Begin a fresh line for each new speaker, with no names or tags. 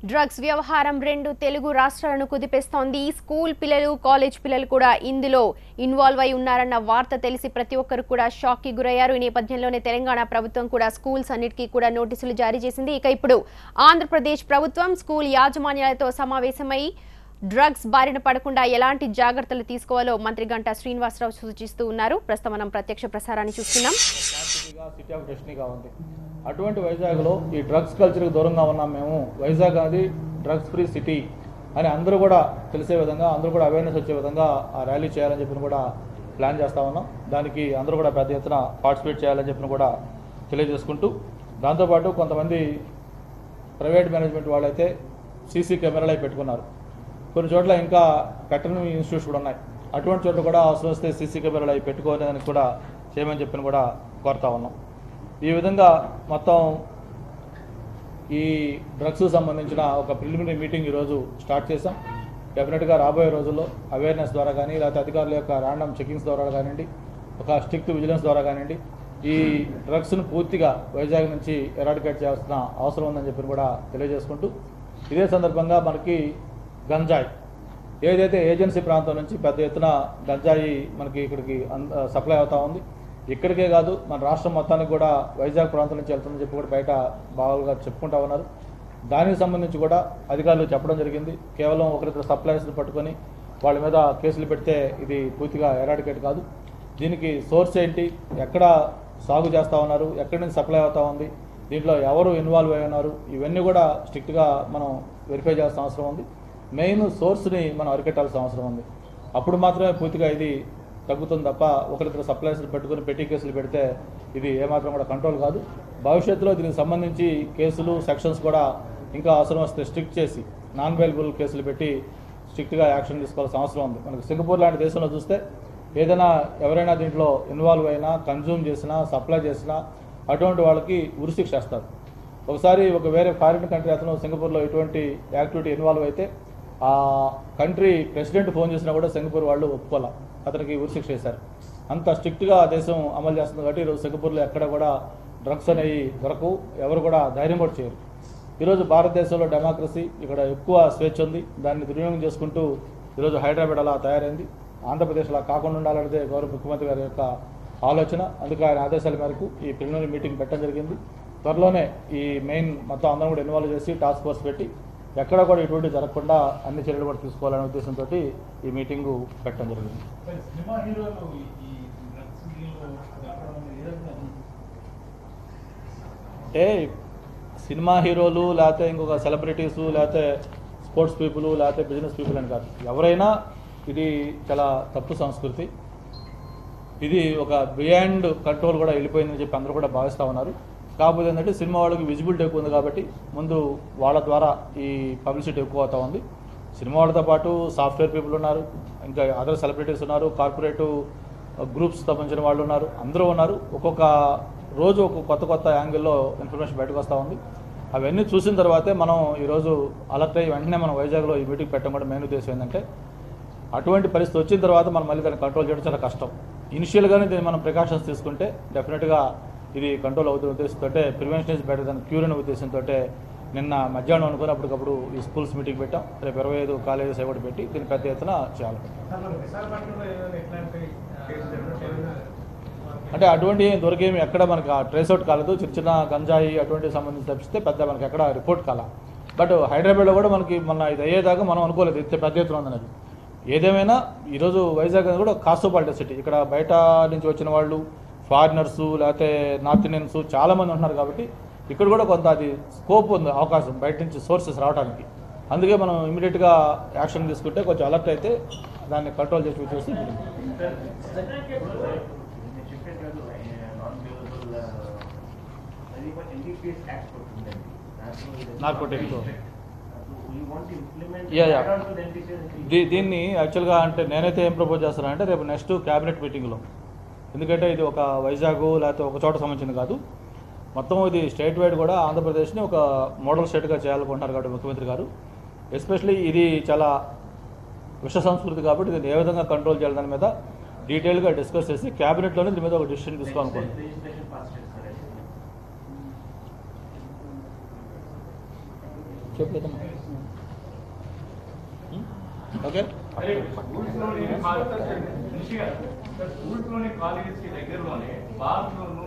Drugs వ్యవహారం రెండు తెలుగు రాష్ట్రాలను కుదిపేస్తోంది. స్కూల్ పిల్లలు, కాలేజ్ పిల్లలు కూడా ఇందులో ఇన్వాల్వ్ అయి ఉన్నారన్న వార్త తెలిసి ప్రతి ఒక్కరు కూడా షాక్ కి గురయ్యారు. ఈ నేపథ్యంలోనే తెలంగాణ ప్రభుత్వం కూడా స్కూల్స్ అన్నిటికీ కూడా నోటీసులు జారీ చేసింది. ఇక ఇప్పుడు ఆంధ్రప్రదేశ్ ప్రభుత్వం స్కూల్ యాజమాన్యాలతో సమావేశమై డ్రగ్స్ బారిన పడకుండా ఎలాంటి జాగ్రత్తలు తీసుకోవాలో మంత్రి గంటా శ్రీనివాసరావు సూచిస్తూ ఉన్నారు. ప్రస్తుతం మనం ప్రత్యక్ష ప్రసారాన్ని చూస్తున్నాం.
అటువంటి వైజాగ్లో ఈ డ్రగ్స్ కల్చర్కి దూరంగా ఉన్నాం మేము. వైజాగ్ అనేది డ్రగ్స్ ఫ్రీ సిటీ అని అందరూ కూడా తెలిసే విధంగా, అందరూ కూడా అవేర్నెస్ వచ్చే విధంగా ఆ ర్యాలీ చేయాలని చెప్పిన కూడా ప్లాన్ చేస్తూ ఉన్నాం. దానికి అందరూ కూడా పెద్ద ఎత్తున పార్టిసిపేట్ చేయాలని చెప్పిన కూడా తెలియజేసుకుంటూ, దాంతోపాటు కొంతమంది ప్రైవేట్ మేనేజ్మెంట్ వాళ్ళైతే సీసీ కెమెరాలు పెట్టుకున్నారు. కొన్ని చోట్ల ఇంకా పెట్టని ఇన్స్టిట్యూట్స్ కూడా ఉన్నాయి. అటువంటి చోట్ల కూడా అవసరం వస్తే సీసీ కెమెరాలు అవి పెట్టుకోవడానికి కూడా చేయమని చెప్పిన కూడా కోరుతా ఉన్నాం. ఈ విధంగా మొత్తం ఈ డ్రగ్స్ సంబంధించిన ఒక ప్రిలిమినరీ మీటింగ్ ఈరోజు స్టార్ట్ చేసాం. డెఫినెట్గా రాబోయే రోజుల్లో అవేర్నెస్ ద్వారా కానీ, లేకపోతే అధికారుల యొక్క ర్యాండమ్ చెకింగ్స్ ద్వారా కానివ్వండి, ఒక స్ట్రిక్ట్ విజిలెన్స్ ద్వారా కానివ్వండి, ఈ డ్రగ్స్ను పూర్తిగా వైజాగ్ నుంచి ఎరాడికేట్ చేయాల్సిన అవసరం ఉందని చెప్పి కూడా తెలియజేసుకుంటూ, ఇదే సందర్భంగా మనకి గంజాయి ఏదైతే ఏజెన్సీ ప్రాంతం నుంచి పెద్ద ఎత్తున గంజాయి మనకి ఇక్కడికి సప్లై అవుతూ ఉంది. ఇక్కడికే కాదు, మన రాష్ట్రం మొత్తానికి కూడా వైజాగ్ ప్రాంతం నుంచి వెళ్తుందని చెప్పి కూడా బయట బాగా చెప్పుకుంటా ఉన్నారు. దానికి సంబంధించి కూడా అధికారులు చెప్పడం జరిగింది. కేవలం ఒకరిద్దరు సప్లైర్స్ని పట్టుకొని వాళ్ళ మీద కేసులు పెడితే ఇది పూర్తిగా ఎరాడికేట్ కాదు. దీనికి సోర్స్ ఏంటి, ఎక్కడ సాగు చేస్తూ ఉన్నారు, ఎక్కడి నుంచి సప్లై అవుతూ ఉంది, దీంట్లో ఎవరు ఇన్వాల్వ్ అయి ఉన్నారు, ఇవన్నీ కూడా స్ట్రిక్ట్గా మనం వెరిఫై చేయాల్సిన అవసరం ఉంది. మెయిన్ సోర్స్ని మనం అరికట్టాల్సిన అవసరం ఉంది. అప్పుడు మాత్రమే పూర్తిగా ఇది తగ్గుతుంది తప్ప ఒకరిద్దరు సప్లైస్లు పెట్టుకుని పెట్టి కేసులు పెడితే ఇది ఏమాత్రం కూడా కంట్రోల్ కాదు. భవిష్యత్తులో దీనికి సంబంధించి కేసులు, సెక్షన్స్ కూడా ఇంకా అవసరం వస్తే స్ట్రిక్ట్ చేసి నాన్ అవైలబుల్ కేసులు పెట్టి స్ట్రిక్ట్గా యాక్షన్ తీసుకోవాల్సిన అవసరం ఉంది. మనకి సింగపూర్ లాంటి దేశంలో చూస్తే ఏదైనా ఎవరైనా దీంట్లో ఇన్వాల్వ్ అయినా, కన్జ్యూమ్ చేసినా, సప్లై చేసినా అటువంటి వాళ్ళకి ఉరిశిక్ష వేస్తారు. ఒకసారి ఒక వేరే ఫారిన్ కంట్రీ అతను సింగపూర్లో ఇటువంటి యాక్టివిటీ ఇన్వాల్వ్ అయితే ఆ కంట్రీ ప్రెసిడెంట్ ఫోన్ చేసినా కూడా సింగపూర్ వాళ్ళు ఒప్పుకోవాలి, అతనికి ఉరిశిక్ష వేశారు. అంత స్ట్రిక్ట్గా దేశం అమలు చేస్తుంది కాబట్టి ఈరోజు సింగపూర్లో ఎక్కడ కూడా డ్రగ్స్ అనేవి దొరకవు, ఎవరు కూడా ధైర్యం కూడా చేయరు. ఈరోజు భారతదేశంలో డెమోక్రసీ, ఇక్కడ ఎక్కువ స్వేచ్ఛ ఉంది. దాన్ని దుర్వినియోగం చేసుకుంటూ ఈరోజు హైదరాబాద్ అలా తయారైంది. ఆంధ్రప్రదేశ్ అలా కాకుండా ఉండాలనేదే గౌరవ ముఖ్యమంత్రి గారి యొక్క ఆలోచన. అందుకే ఆయన ఆదేశాల మేరకు ఈ ప్రిలిమినరీ మీటింగ్ పెట్టడం జరిగింది. త్వరలోనే ఈ మెయిన్ మొత్తం అందరం కూడా ఇన్వాల్వ్ చేసి టాస్క్ ఫోర్స్ పెట్టి ఎక్కడ కూడా ఇటువంటి జరగకుండా అన్ని చర్యలు కూడా తీసుకోవాలనే ఉద్దేశంతో ఈ మీటింగు పెట్టడం జరిగింది. అంటే సినిమా హీరోలు, లేకపోతే ఇంకొక సెలబ్రిటీసు, లేకపోతే స్పోర్ట్స్ పీపుల్, లేకపోతే బిజినెస్ పీపుల్ అని కాదు, ఎవరైనా ఇది చాలా తప్పు సంస్కృతి. ఇది ఒక బియాండ్ కంట్రోల్ కూడా వెళ్ళిపోయిందని చెప్పి అందరూ కూడా భావిస్తూ ఉన్నారు. కాకపోతే ఏంటంటే సినిమా వాళ్ళకి విజిబిలిటీ ఎక్కువ ఉంది కాబట్టి ముందు వాళ్ళ ద్వారా ఈ పబ్లిసిటీ ఎక్కువ అవుతూ ఉంది. సినిమా వాళ్ళతో పాటు సాఫ్ట్వేర్ పీపుల్ ఉన్నారు, ఇంకా అదర్ సెలబ్రిటీస్ ఉన్నారు, కార్పొరేటివ్ గ్రూప్స్ సంబంధించిన వాళ్ళు ఉన్నారు, అందరూ ఉన్నారు. ఒక్కొక్క రోజు ఒక కొత్త యాంగిల్లో ఇన్ఫర్మేషన్ బయటకు వస్తూ ఉంది. అవన్నీ చూసిన తర్వాతే మనం ఈరోజు అలర్ట్ అయ్యి వెంటనే మనం వైజాగ్లో ఈ మీటింగ్ పెట్టడం కూడా మెయిన్ ఉద్దేశం ఏంటంటే, అటువంటి పరిస్థితి వచ్చిన తర్వాత మనం మళ్ళీ దాన్ని కంట్రోల్ చేయడం చాలా కష్టం. ఇనిషియల్గానే దీన్ని మనం ప్రికాషన్స్ తీసుకుంటే డెఫినెట్గా ఇది కంట్రోల్ అవుతున్న ఉద్దేశంతో, prevention is better than cure అనే ఉద్దేశంతో నిన్న మధ్యాహ్నం అనుకుని అప్పటికప్పుడు ఈ స్కూల్స్ మీటింగ్ పెట్టాం. రేపు 25 కాలేజెస్ కూడా పెట్టి దీన్ని పెద్ద ఎత్తున చేయాలి. అంటే అటువంటి దొరికేమి ఎక్కడ మనకు ట్రేస్ అవుట్ కాలేదు. చిన్న గంజాయి అటువంటి సంబంధించి తప్పిస్తే పెద్ద మనకి ఎక్కడ రిపోర్ట్ కాల. బట్ హైదరాబాద్లో కూడా మనకి మొన్న ఇది అయ్యేదాకా మనం అనుకోలేదు ఇంత పెద్ద ఎత్తున ఉందనేది. ఏదేమైనా ఈరోజు వైజాగ్ అనేది కూడా కాస్మోపాలిటన్ సిటీ. ఇక్కడ బయట నుంచి వచ్చిన వాళ్ళు, ఫారినర్సు, లేకపోతే నార్త్ ఇండియన్స్ చాలామంది ఉంటున్నారు కాబట్టి ఇక్కడ కూడా కొంత అది స్కోప్ ఉంది, అవకాశం బయట నుంచి సోర్సెస్ రావడానికి. అందుకే మనం ఇమీడియట్గా యాక్షన్ తీసుకుంటే కొంచెం అలర్ట్ అయితే దాన్ని కంట్రోల్ చేసి చూసి నార్కోటిక్స్ దీన్ని యాక్చువల్గా అంటే నేనైతే ఏం ప్రపోజ్ చేస్తానంటే రేపు నెక్స్ట్ క్యాబినెట్ మీటింగ్లో, ఎందుకంటే ఇది ఒక వైజాగ్ లేకపోతే ఒక చోట సంబంధించింది కాదు, మొత్తం ఇది స్టేట్ వైడ్ కూడా ఆంధ్రప్రదేశ్ని ఒక మోడల్ స్టేట్గా చేయాలనుకుంటున్నారు కాబట్టి ముఖ్యమంత్రి గారు. ఎస్పెషలీ ఇది చాలా విష సంస్కృతి కాబట్టి దీన్ని ఏ విధంగా కంట్రోల్ చేయాలి దాని మీద డీటెయిల్గా డిస్కస్ చేసి క్యాబినెట్లోనే దీని మీద ఒక డిసిషన్ తీసుకోవాలనుకుంటున్నాను. చెప్పేదమ్మా ఓకే
స్కూల్స్లోని కాలేజెస్ కి దగ్గరలోనే బార్లోను